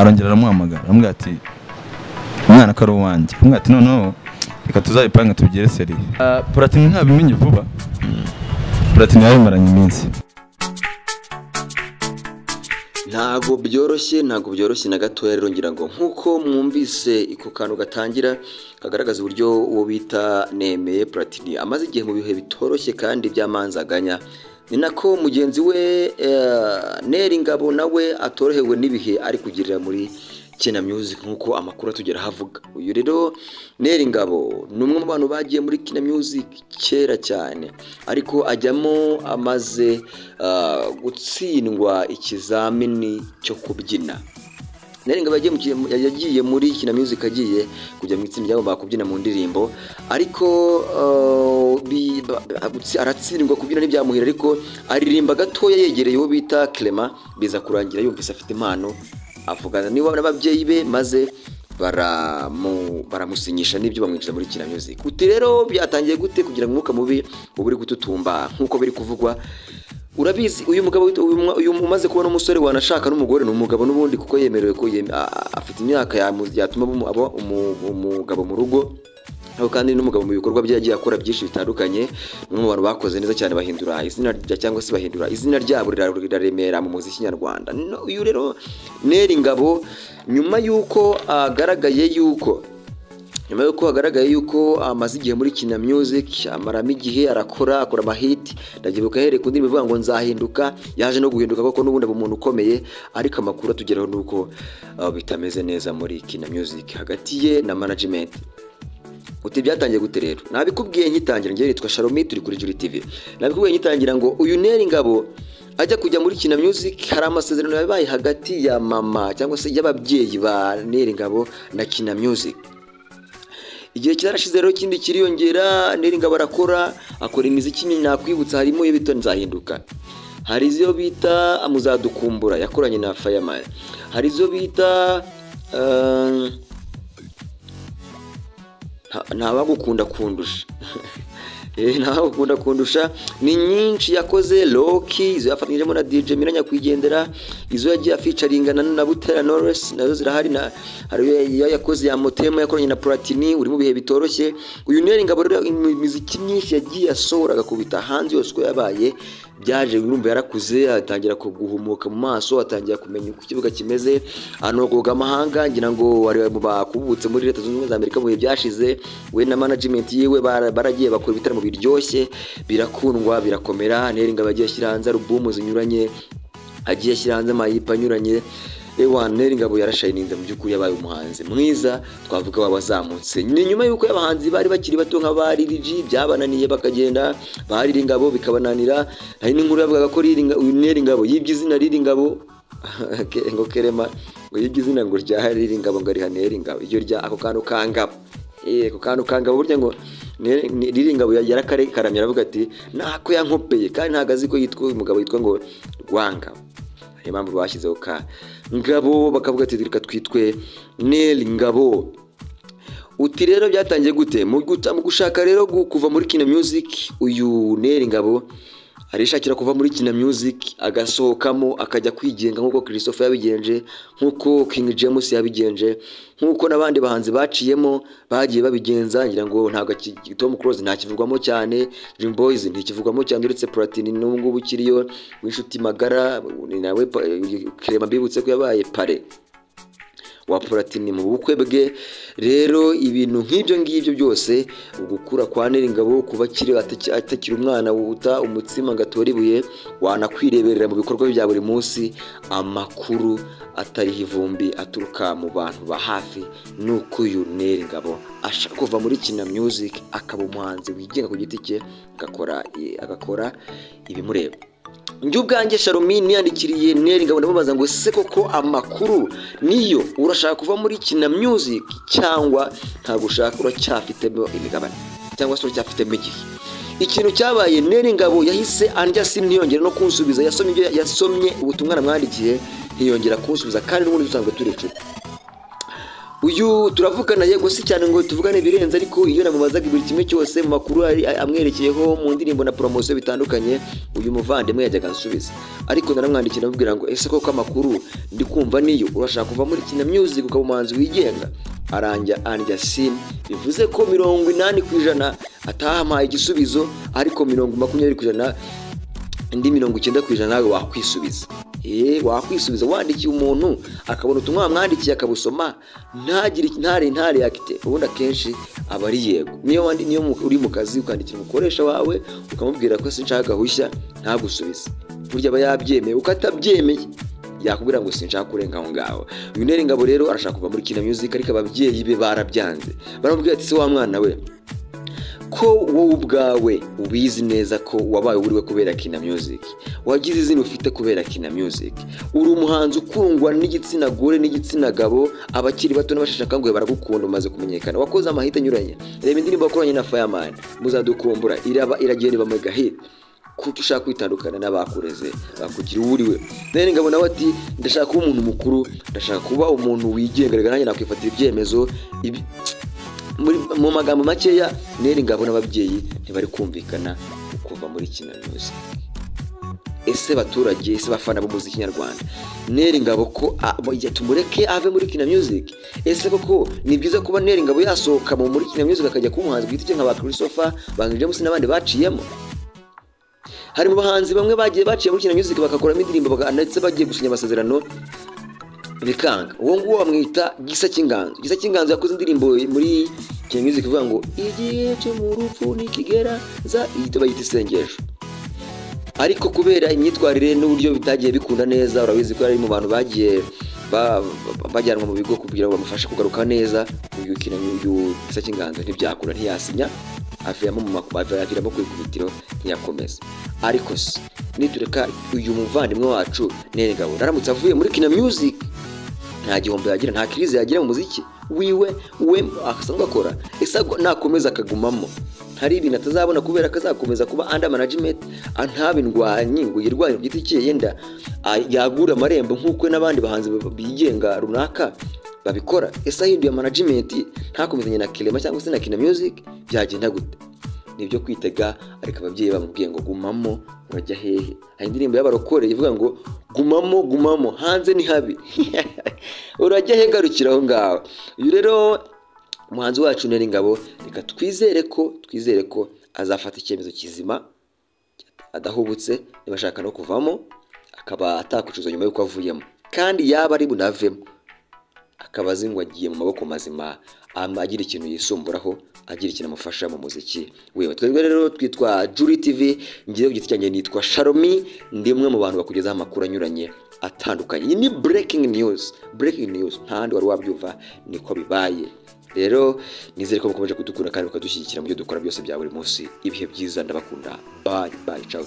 arongera aramuhamagara amubwira ati umwana ko ari uwanjye, amubwira ati noneho reka tuzabipanga tubigire seri. Platini ntabimenye vuba, Platini yabimaranye iminsi. Ntago byoroshye na gatoya rero ngira ngo nkuko mwumvise iko kantu gatangira kagaragaza uburyo uwo bita Nemeye Platini amaze igihe mu bihe bitoroshye kandi byamanzaganya. Ni nako mugenzi we Neri Ngabo nawe atorohewe n'ibihe ari kugirira muri Kina Music nkuko amakuru atugera havuga. Uyu rero Neri Ngabo numwe mu bantu bagiye muri Kina Music kera cyane, ariko ajyamo amaze gutsindwa ikizamini cyo kubyina. Neri Ngabo yagiye muri Kina Music agiye kujya mu itsinda ry'abagomba kubyina mu ndirimbo, ariko aratsindwa kubyina n'ibyamuhira, ariko aririmba gatoya yegereye uwo bita Clement, biza kurangira yumvise afite impano, avugana niba n'ababyeyi be maze baramusinyisha n'ibyo bamwinjiza muri Kina Music. Uti rero byatangiye gute kugira ngo umwuka mubi uburi gututumba nkuko biri kuvugwa? Urabizi uyu mugabo uyu umaze kubona umusore wanashaka n'umugore n'umugabo n'ubundi, kuko yemerewe ko afite imyaka yatuma abo umugabo mu rugo, aho kandi n'umugabo mu bikorwa bye yagiye akora byinshi bitandukanye. N'umwe bantu bakoze neza cyane, bahindura izina cyangwa se bahindura izina ryabo riraremera mu muziki nyarwanda. Uyu rero Neri Ngabo nyuma yuko hagaragaye yuko amaze igihe muri Kina Music, amaramo igihe akora amahiti. Ndagibuka here ku ndirimbo ivuga ngo nzahinduka, yaje no guhinduka koko n'ubundi umuntu ukomeye, ariko amakuru atugeraho nuko bitameze neza muri Kina Music hagati ye na management. Uti byatangiye gute rero? Nabikubwiye nyitangira, ngiye nitwa Sharomi, turi kuri Juri TV. Nabikubwiye nyitangira ngo uyu Neri Ngabo ajya kujya muri Kina Music, hari amasezerano yabaye hagati ya mama cyangwa se y'ababyeyi ba Neri Ngabo na Kina Music. Igihe cyarashize rero kindi kiriyongera, Neri Ngabo akora imiziki nakwibutsa, harimo iyo bita nzahinduka, hari izo bita amuzadukumbura yakoranye na Fireman, hari izo bita ntabagukunda kundusha ntabagukunda kundusha, ni nyinshi yakoze. Loki izo yafatanyijemo na DJ Mira Nyakwigendera, izo yagiye featuringana na Butera Knowless nazo zirahari, hari yakoze ya Motema yakoranye na Platini uri mu bihe bitoroshye. Uyu Neri Ngabo rero imiziki myinshi yagiye asohora agakubita hanze yose ko yabaye, byaje urumva yarakuze, atangira kuguhumuka mu maso, atangira kumenya uko ikibuga kimeze, anogoga amahanga. Ngira ngo wari mu bakubutse muri Leta Zunze Ubumwe za Amerika mu bihe byashize, we na management yiwe baragiye bakora ibitaramo biryoshye, birakundwa birakomera. Neri Ngabo agiye ashyira hanze album zinyuranye, agiye ashyira hanze amayipa anyuranye. Neri Ngabo yarashininze mu by'ukuri, yabaye umuhanzi mwiza twavuga wabazamutse. Ni nyuma yuko y'abahanzi bari bakiri bato nka bari Rigi byabananiye bakagenda, bari Ngabo bikabananira. Hari n'inkuru yavugaga ko Neri Ngabo yibye izina Riri Ngabo ngo Kerema ngo yibye izina ngo rya Riri Ngabo ngo ari Neri Ngabo, iryo rya ako kantu kangabo ako kantu kangabo burya ngo Riri Ngabo yarakaramye aravuga ati nako yankopeye, kandi ntagazi ko yitwa umugabo yitwa ngo Rwanga. Impamvu bashyizeho ka Ngabo bakavuga ati reka twitwe Neri Ngabo. Uti rero byatangiye gute? Mu gushaka rero kuva muri Kina Music, uyu Neri Ngabo arishakira kuva muri Kina Music agasohokamo akajya kwigenga nkuko Christopher yabigenje, nkuko King James yabigenje, nkuko nabandi bahanzi baciyemo bagiye babigenza. Ngira ngo ntabwo Tom Close ntakivugwamo cyane, Dream Boys ntikivugwamo cyane, uretse Platini n'ubungubu kiriyo w'inshuti magara nawe Clement bibutse ko yabaye pare wa Platini mu bukwe bwe. Rero ibintu nk'ibyo ngibyo byose, ugukura kwa Neri Ngabo kuba kiri atakiri umwana wuta umutsima ngatora ibuye, wanakwireberera mu bikorwa bya buri munsi amakuru atari ivumbi aturuka mu bantu ba hafi. Nuko uyu Neri Ngabo ashaka kuva muri Kina Music akaba umuhanzi wigenga ku giti cye, agakora ibimureba. Njye ubwanjye Sharomi niyandikiriye Neri Ngabo ndamubaza ngo se koko amakuru niyo urashaka kuva muri Kina Music cyangwa ntabwo ushaka, uracyafitemo imigabane cyangwa se uracyafitemo igihe? Ikintu cyabaye, Neri Ngabo yahise andya ntiyongera no kunsubiza, yasomye ubutumwa namwandikiye ntiyongera kunsubiza, kandi n'ubundi dusanzwe turi inshuti. uyu turavugana yego si cyane ngo tuvugane birenze, ariko iyo namubazaga buri kimwe cyose mu makuru amwerekeyeho mu ndirimbo na promotion bitandukanye, uyu muvandimwe yajyaga ansubiza. Ariko naramwandikira namubwira ngo ese koko amakuru ndi kumva niyo urashaka kuva muri Kina Music ukaba umuhanzi wigenga? Aranja sin bivuze ko 80% atahampaye igisubizo, ariko 20% indi 90% nawe wakwisubiza. Wakwisubiza wandikiye umuntu akabona utumwa mwamwandikiye akabusoma ntagire ntare yakite, ubundi akenshi aba ari yego. Niyo uri mu kazi ukandikira umukoresha wawe ukamubwira ko sinshaka gahushya ntagusubize, burya aba yabyemeye ukatabyemeye yakubwira ngo sinshaka kurenga aho ngaho. Uyu Neri Ngabo rero arashaka kuva muri Kina Music, ariko ababyeyi be barabyanze, baramubwira ati se wa mwana we ko wowe ubwawe ubizi neza ko wabaye uriwe kubera Kina Music, wagize izina ufite kubera Kina Music, uri umuhanzi ukundwa n'igitsina gore n'igitsina gabo, abakiri bato n'abashaka ngo baragukunda umaze kumenyekana, wakoze amahita anyuranye. Reba indirimbo wakoranye na Fireman muzadukumbura iragenda iba mu gahita, kuko ushaka kwitandukana n'abakureze bakugira uriwe. Neri Ngabo nawe ati ndashaka kuba umuntu mukuru, ndashaka kuba umuntu wigenga, rega nanjye nakwifatira ibyemezo. Mu magambo makeya Neri Ngabo n'ababyeyi ntibari kumvikana kuva muri Kina Music. Ese baturage, ese bafana b'umuziki nyarwanda, Neri Ngabo ko tumureke ave muri Kina Music? Ese koko ni byiza kuba Neri Ngabo yasohoka muri Kina Music akajya kuba umuhanzi bwite nka ba Christopher bangije musi n'abandi baciyemo? Hari mu bahanzi bamwe baciye muri Kina Music bakakoramo indirimbo ndetse bagiye gusinya amasezerano bikanga. Uwo nguwo bamwita Gisa Cy'Inganzo. Gisa Cy'Inganzo yakoze indirimbo muri Kina Music ivuga ngo igihe cyo mu rupfu nikigera za bayita isengesho, ariko kubera imyitwarire n'uburyo bitagiye bikunda neza, urabizi ko ari mu bantu bagiye bajyanwa mu bigo kugira ngo bamufashe kugaruka neza, uyu Gisa Cy'Inganzo ntibyakura, ntiyasinya, aviramo mu makuba, aviramo ku ikubitiro, ntiyakomeza. Ariko se nitureka uyu muvandimwe wacu Neri Ngabo naramutse avuye muri Kina Music, nta gihombo yagira, nta krize yagira mu muziki we akasanzwe akora, ese nakomeza akagumamo hari ibintu atazabona kubera akazakomeza kuba under management, ntabindwanyi ngo yirwanye giti cye yenda yagura amarembo nk'uko n'abandi bahanzi bigenga runaka babikora. Ese ahinduye management ntakomezanye na Clement cyangwa se na Kina Music, byagenda gute? Nibyo kwitega. Ariko ababyeyi bamubwiye ngo gumamo, urajya hehe? Hari indirimbo y'abarokore ivuga ngo gumamo hanze ni habi urajya he? Garukira aho ngaho. Uyu rero umuhanzi wacu Neri Ngabo, reka twizere ko azafata icyemezo kizima adahubutse, niba ashaka no kuvamo akaba atakucuza nyuma yuko avuyemo, kandi yaba ari bunavemo akaba azingwagiye mu maboko mazima, agira ikintu yisumburaho, agira ikintu amufasha mu muziki wewe. Twebwe rero twitwa Juri TV, ngiye ku giti cyanjye nitwa Sharomi, ndimwe mu bantu bakugezaho amakuru anyuranye atandukanye. Iyi ni breaking news, ntandi wari wabyumva, niko bibaye. Rero nizere ko mukomeje kudukunda kandi mukadushyigikira mu byo dukora byose bya buri munsi. Ibihe byiza, ndabakunda, bye ciao.